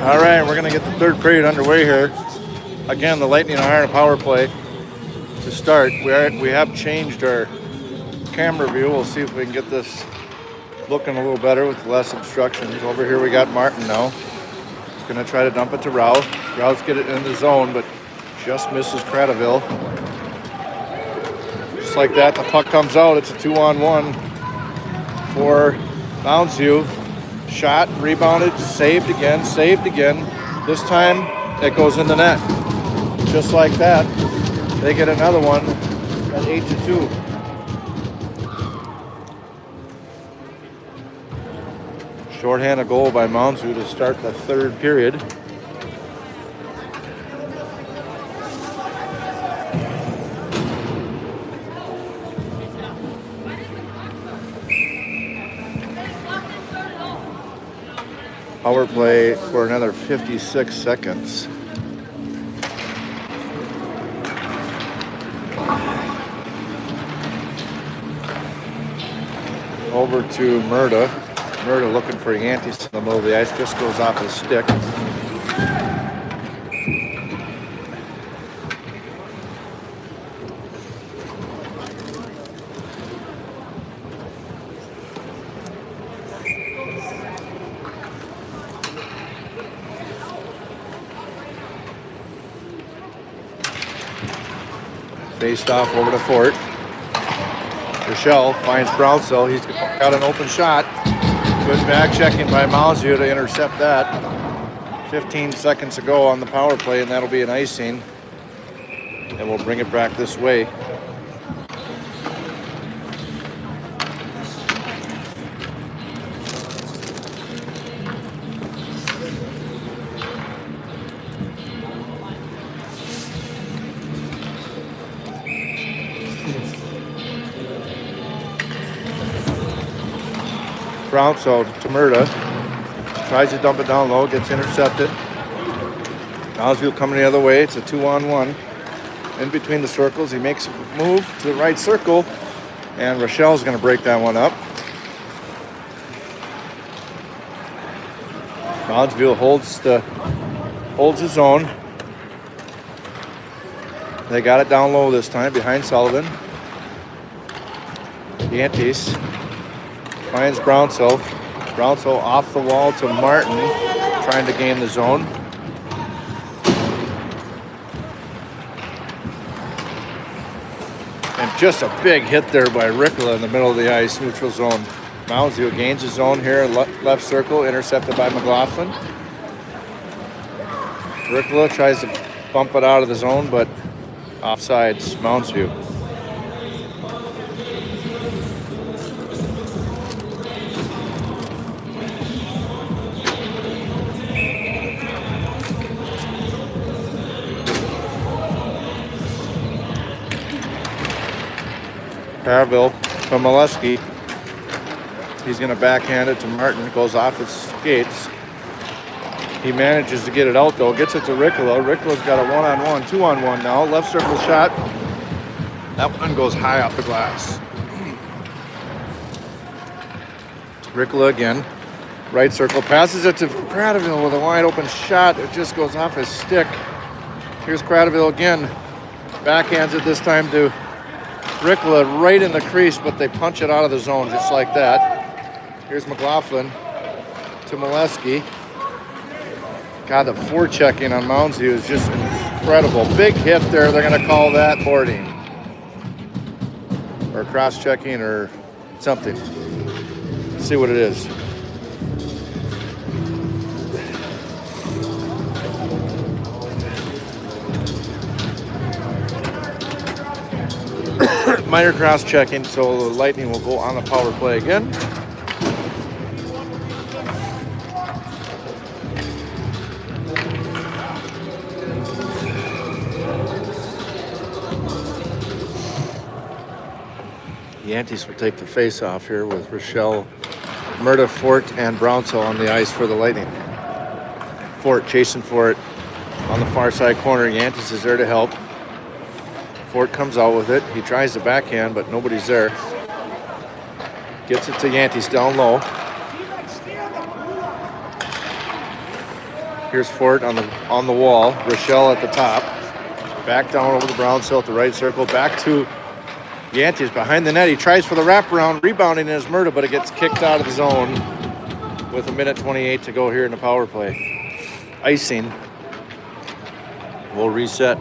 All right, we're going to get the third period underway here. Again, the Lightning are on a power play to start. We have changed our camera view. We'll see if we can get this looking a little better with less obstructions. Over here we got Martin now. He's going to try to dump it to Rao. Rao's get it in the zone, but just misses Cradaville. Just like that, the puck comes out. It's a 2-on-1 for Mounds. Shot, rebounded, saved again. This time, it goes in the net. Just like that, they get another one at 8-2. Shorthanded goal by Mounds to start the third period. Power play for another 56 seconds. Over to Murda. Murda looking for Yantis in the middle of the ice. Just goes off his stick. Faced off over to Fort. Rochelle finds Brownsell. He's got an open shot. Good back checking by Malzio to intercept that. 15 seconds to go on the power play, and that'll be an icing. And we'll bring it back this way. Brownsell to Murda. Tries to dump it down low, gets intercepted. Nosville coming the other way. It's a 2-on-1. In between the circles, he makes a move to the right circle, and Rochelle's going to break that one up. Moundsville holds his own. They got it down low this time behind Sullivan. Yantis finds Brownsell. Brownsell off the wall to Martin, trying to gain the zone. And just a big hit there by Ricola in the middle of the ice, neutral zone. Moundsville gains his zone here, left circle, intercepted by McLaughlin. Ricola tries to bump it out of the zone, but offsides Moundsville. Parville from Molesky. He's going to backhand it to Martin. Goes off his skates. He manages to get it out, though. Gets it to Ricola. Ricola's got a 1-on-1, 2-on-1 now. Left circle shot. That one goes high off the glass. Ricola again. Right circle. Passes it to Cradaville with a wide open shot. It just goes off his stick. Here's Cradaville again. Backhands it this time to Ricola right in the crease, but they punch it out of the zone just like that. Here's McLaughlin to Molesky. God, the forechecking on Mounds View is just incredible. Big hit there. They're going to call that boarding. Or cross-checking or something. Let's see what it is. Minor cross-checking, so the Lightning will go on the power play again. The Yankees will take the face-off here with Rochelle, Murda, Fort, and Brownsville on the ice for the Lightning. Fort chasing for it on the far side corner. Yankees is there to help. Fort comes out with it. He tries the backhand, but nobody's there. Gets it to Yankees down low. Here's Fort on the wall. Rochelle at the top. Back down over to Brownsville at the right circle. Back to Yankees behind the net. He tries for the wraparound. Rebounding is Murda, but it gets kicked out of the zone with 1:28 to go here in the power play. Icing. We'll reset.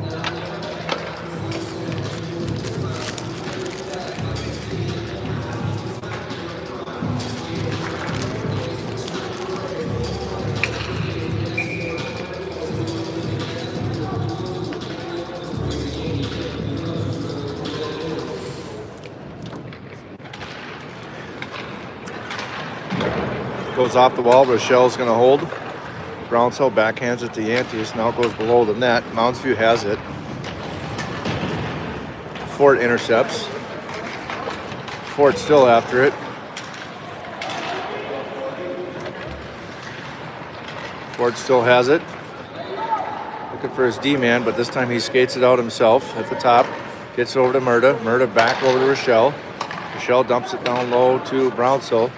Goes off the wall. Rochelle's going to hold. Brownsville backhands it to Yankees. Now it goes below the net. Mounds View has it. Fort intercepts. Fort still after it. Fort still has it. Looking for his D-man, but this time he skates it out himself at the top. Gets it over to Murda. Murda back over to Rochelle. Rochelle dumps it down low to Brownsville.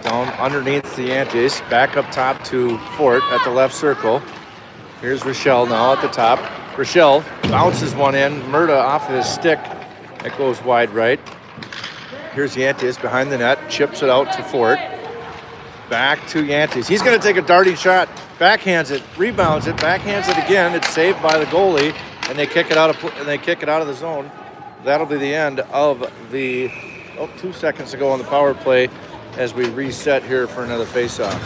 Down underneath the Yankees. Back up top to Fort at the left circle. Here's Rochelle now at the top. Rochelle bounces one in. Murda off of his stick. It goes wide right. Here's Yankees behind the net. Chips it out to Fort. Back to Yankees. He's going to take a darting shot. Backhands it. Rebounds it. Backhands it again. It's saved by the goalie, and they kick it out of the zone. That'll be the end of the 2 seconds to go on the power play as we reset here for another face-off.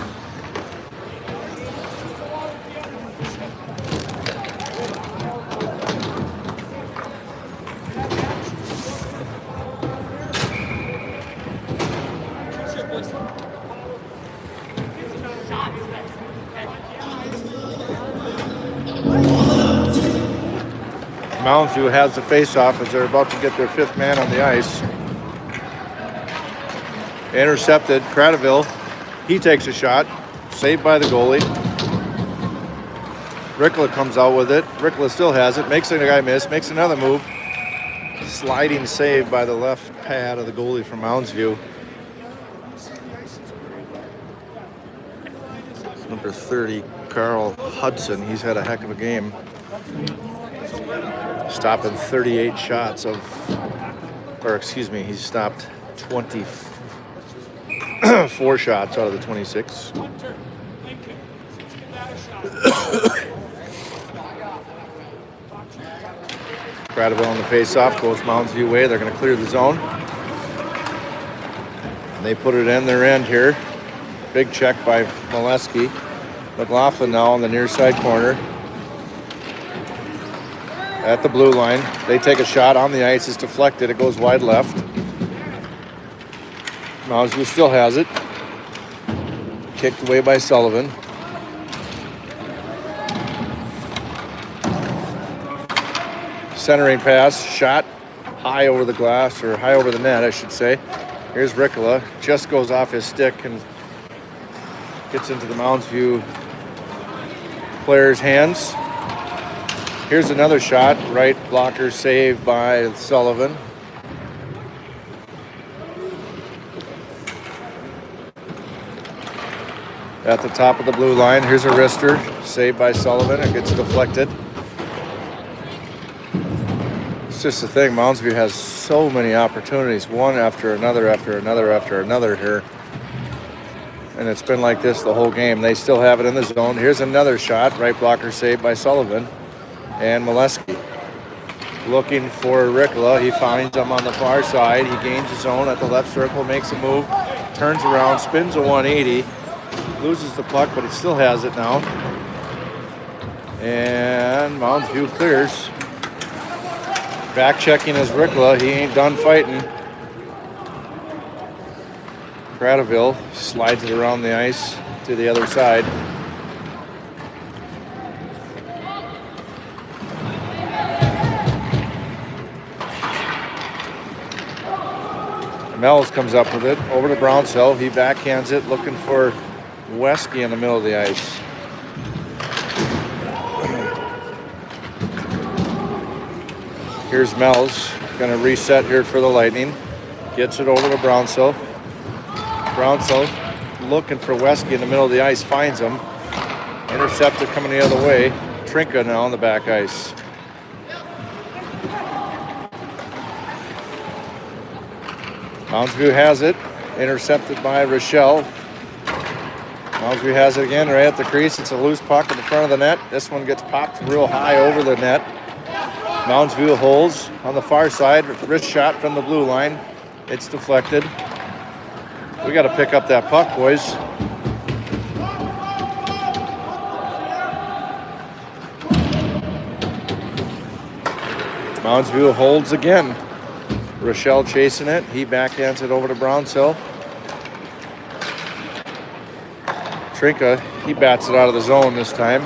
Mounds View has the face-off as they're about to get their fifth man on the ice. Intercepted. Cradaville. He takes a shot. Saved by the goalie. Ricola comes out with it. Ricola still has it. Makes the guy miss. Makes another move. Sliding save by the left pad of the goalie from Mounds View. Number 30, Carl Hudson. He's had a heck of a game. Stopping 38 shots he's stopped 24 shots out of the 26. Cradaville on the face-off, goes Mounds View way. They're going to clear the zone. And they put it in their end here. Big check by Molesky. McLaughlin now on the near side corner. At the blue line. They take a shot on the ice. It's deflected. It goes wide left. Mounds View still has it. Kicked away by Sullivan. Centering pass. Shot high over the glass, or high over the net, I should say. Here's Ricola. Just goes off his stick and gets into the Mounds View player's hands. Here's another shot. Right blocker saved by Sullivan. at the top of the blue line. Here's a wrister, saved by Sullivan. It gets deflected. It's just the thing, Moundsview has so many opportunities, one after another here. And it's been like this the whole game. They still have it in the zone. Here's another shot, right blocker saved by Sullivan. And Molesky looking for Rikla. He finds him on the far side. He gains his zone at the left circle, makes a move, turns around, spins a 180, loses the puck, but he still has it now. And Moundsview clears. Back checking is Rikla. He ain't done fighting. Cradaville slides it around the ice to the other side. Mells comes up with it, over to Brownsell. He backhands it, looking for Wesky in the middle of the ice. Here's Mells, gonna reset here for the Lightning. Gets it over to Brownsell. Brownsell looking for Wesky in the middle of the ice, finds him. Intercepted coming the other way. Trinka now on the back ice. Moundsview has it, intercepted by Rochelle. Moundsview has it again right at the crease. It's a loose puck in the front of the net. This one gets popped real high over the net. Moundsview holds on the far side. Wrist shot from the blue line. It's deflected. We got to pick up that puck, boys. Moundsview holds again. Rochelle chasing it. He backhands it over to Brownsell. Trinka, he bats it out of the zone this time.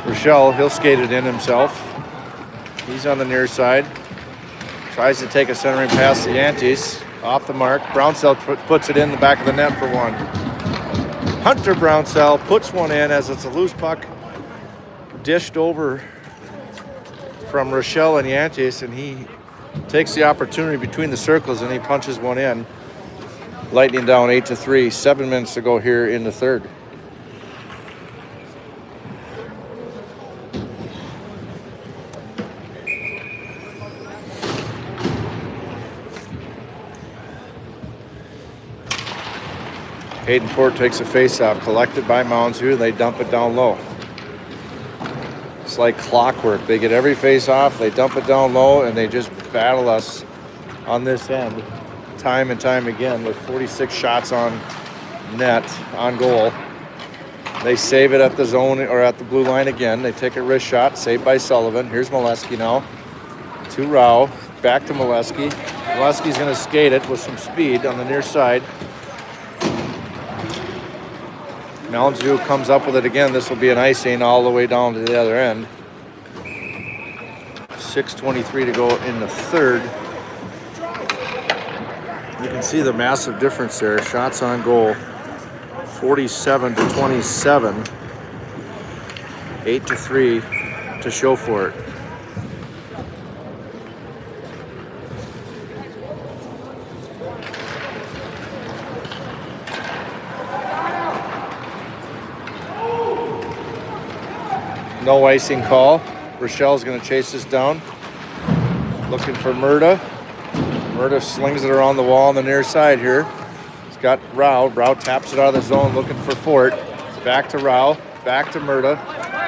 Rochelle, he'll skate it in himself. He's on the near side. Tries to take a centering pass to Yantes. Off the mark. Brownsell puts it in the back of the net for one. Hunter Brownsell puts one in as it's a loose puck dished over from Rochelle and Yantes, and he takes the opportunity between the circles and he punches one in. Lightning down 8-3. 7 minutes to go here in the third. Hayden Ford takes a face-off, collected by Moundsview. They dump it down low. It's like clockwork. They get every face-off, they dump it down low, and they just battle us on this end time and time again with 46 shots on net, on goal. They save it at the zone or at the blue line again. They take a wrist shot, saved by Sullivan. Here's Molesky now. To Rao, back to Molesky. Molesky's going to skate it with some speed on the near side. Moundsview comes up with it again. This will be an icing all the way down to the other end. 6:23 to go in the third. You can see the massive difference there. Shots on goal, 47-27. 8-3 to show for it. No icing call. Rochelle's going to chase this down. Looking for Murda. Murda slings it around the wall on the near side here. He's got Rao. Rao taps it out of the zone, looking for Fort. Back to Rao. Back to Murda.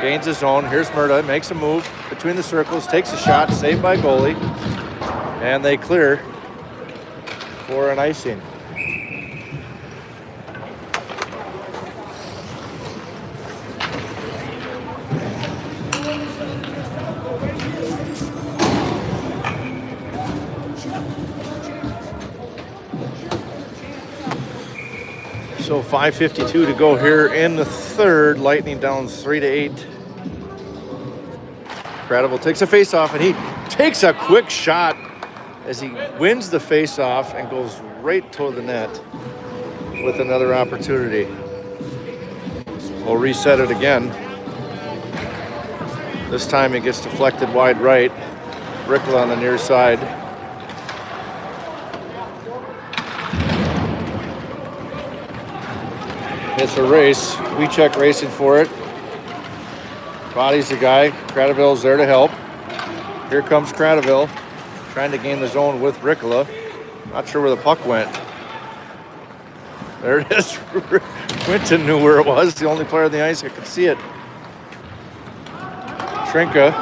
Gains his zone. Here's Murda. Makes a move between the circles. Takes a shot. Saved by goalie. And they clear for an icing. So 5:52 to go here in the third. Lightning down 3-8. Credible takes a face-off, and he takes a quick shot as he wins the face-off and goes right toward the net with another opportunity. We'll reset it again. This time it gets deflected wide right. Rikla on the near side. It's a race. We check racing for it. Bodies the guy. Cradaville's there to help. Here comes Cradaville, trying to gain the zone with Ricola. Not sure where the puck went. There it is. Quinton knew where it was. The only player on the ice that could see it. Trinka.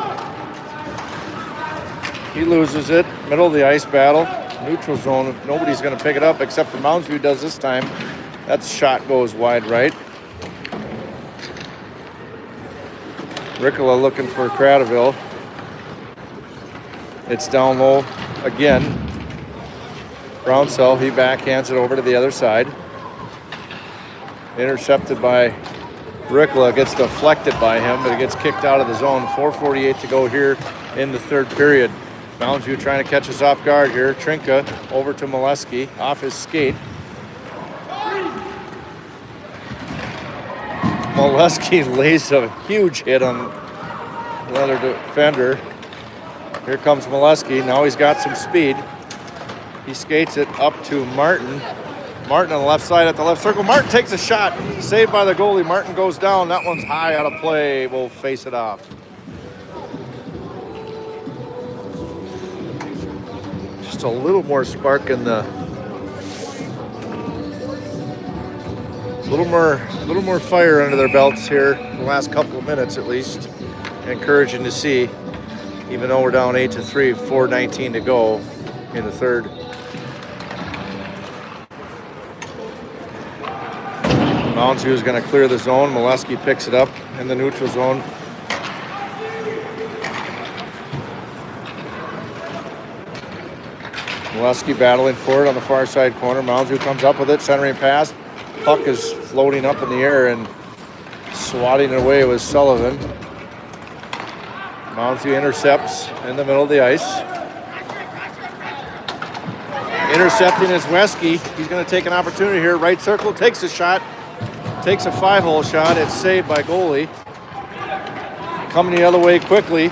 He loses it. Middle of the ice battle. Neutral zone. Nobody's going to pick it up except for Mounds View does this time. That shot goes wide right. Ricola looking for Cradaville. It's down low again. Brownsell, he backhands it over to the other side. Intercepted by Ricola, gets deflected by him, but it gets kicked out of the zone. 4:48 to go here in the third period. Mounds View trying to catch us off guard here. Trinka over to Molesky, off his skate. Molesky lays a huge hit on another defender. Here comes Molesky. Now he's got some speed. He skates it up to Martin. Martin on the left side at the left circle. Martin takes a shot. Saved by the goalie. Martin goes down. That one's high out of play. We'll face it off. Just a little more spark in the... A little more fire under their belts here the last couple of minutes at least. Encouraging to see, even though we're down 8-3, 4:19 to go in the third. Mounds View is going to clear the zone. Molesky picks it up in the neutral zone. Molesky battling for it on the far side corner. Mounds View comes up with it, centering pass. Puck is floating up in the air and swatting it away with Sullivan. Mounds View intercepts in the middle of the ice. Intercepting is Wesky. He's going to take an opportunity here. Right circle, takes a shot. Takes a 5-hole shot. It's saved by goalie. Coming the other way quickly.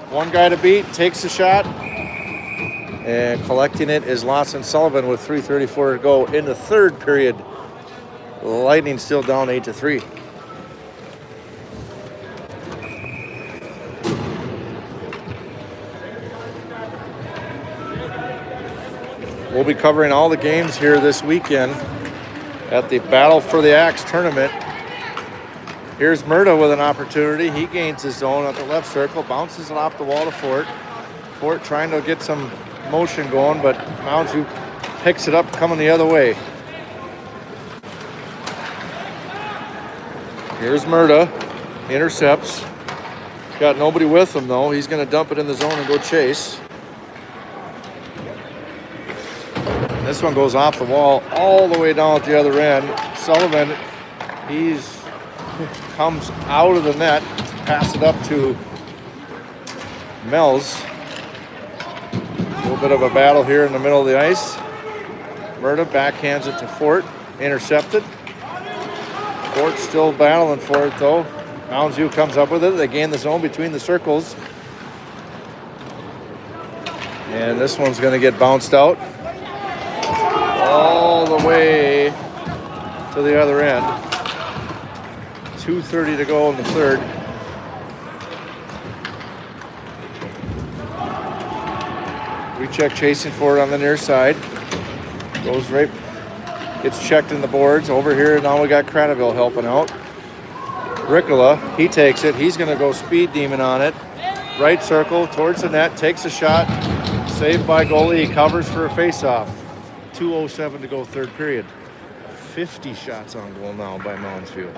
One guy to beat, takes a shot. And collecting it is Lawson Sullivan with 3:34 to go in the third period. The Lightning still down 8-3. We'll be covering all the games here this weekend at the Battle for the Axe tournament. Here's Murda with an opportunity. He gains his zone at the left circle, bounces it off the wall to Fort. Fort trying to get some motion going, but Mounds View picks it up coming the other way. Here's Murda, intercepts. Got nobody with him though. He's going to dump it in the zone and go chase. This one goes off the wall all the way down at the other end. Sullivan, comes out of the net, pass it up to Mells. A little bit of a battle here in the middle of the ice. Murda backhands it to Fort, intercepted. Fort's still battling for it though. Mounds View comes up with it. They gain the zone between the circles. And this one's going to get bounced out all the way to the other end. 2:30 to go in the third. We check chasing for it on the near side. Goes right, gets checked in the boards. Over here, now we got Cradaville helping out. Ricola, he takes it. He's going to go speed demon on it. Right circle towards the net, takes a shot. Saved by goalie, he covers for a face-off. 2:07 to go third period. 50 shots on goal now by Mounds View.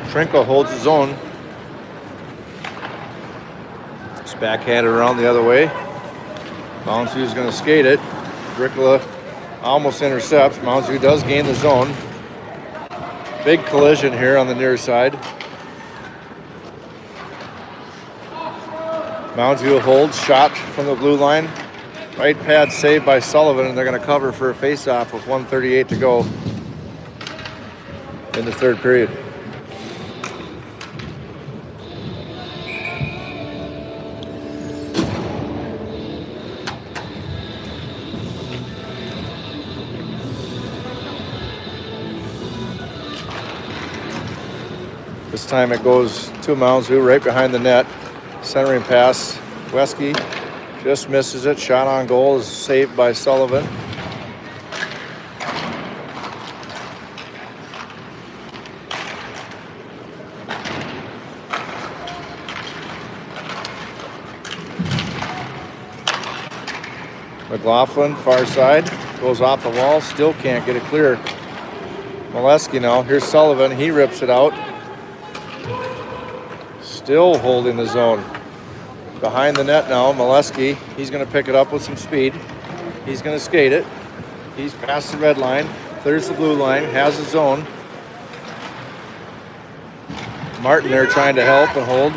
Trinka holds his own. It's backhanded around the other way. Mounds View is going to skate it. Ricola almost intercepts. Mounds View does gain the zone. Big collision here on the near side. Mounds View holds, shot from the blue line. Right pad saved by Sullivan, and they're going to cover for a face-off with 1:38 to go. in the third period. This time it goes to Mounds, who right behind the net. Centering pass. Wesky just misses it. Shot on goal is saved by Sullivan. McLaughlin, far side, goes off the wall, still can't get it clear. Molesky now, here's Sullivan, he rips it out. Still holding the zone. Behind the net now, Molesky, he's gonna pick it up with some speed. He's gonna skate it. He's past the red line, clears the blue line, has his zone. Martin there trying to help and hold.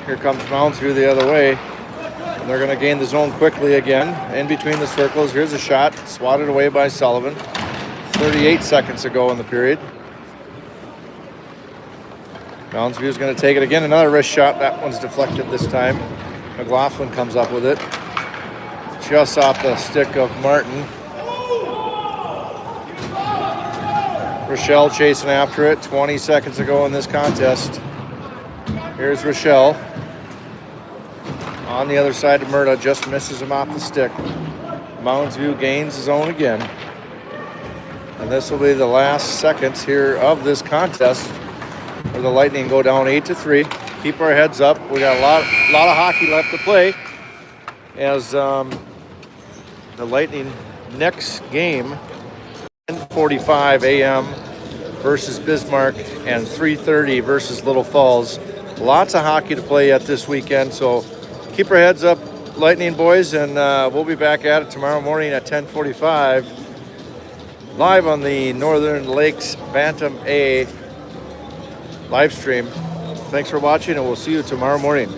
Here comes Mounds through the other way. And they're gonna gain the zone quickly again. In between the circles, here's a shot, swatted away by Sullivan. 38 seconds ago in the period. Mounds View is going to take it again. Another wrist shot. That one's deflected this time. McLaughlin comes up with it. Just off the stick of Martin. Rochelle chasing after it. 20 seconds ago in this contest. Here's Rochelle. On the other side of Murda. Just misses him off the stick. Mounds View gains his own again. And this will be the last seconds here of this contest, where the Lightning go down 8-3. Keep our heads up. We got a lot of hockey left to play, as the Lightning next game 10:45 a.m. versus Bismarck and 3:30 versus Little Falls. Lots of hockey to play yet this weekend, so keep our heads up, Lightning boys, and we'll be back at it tomorrow morning at 10:45 live on the Northern Lakes Bantam A live stream. Thanks for watching, and we'll see you tomorrow morning.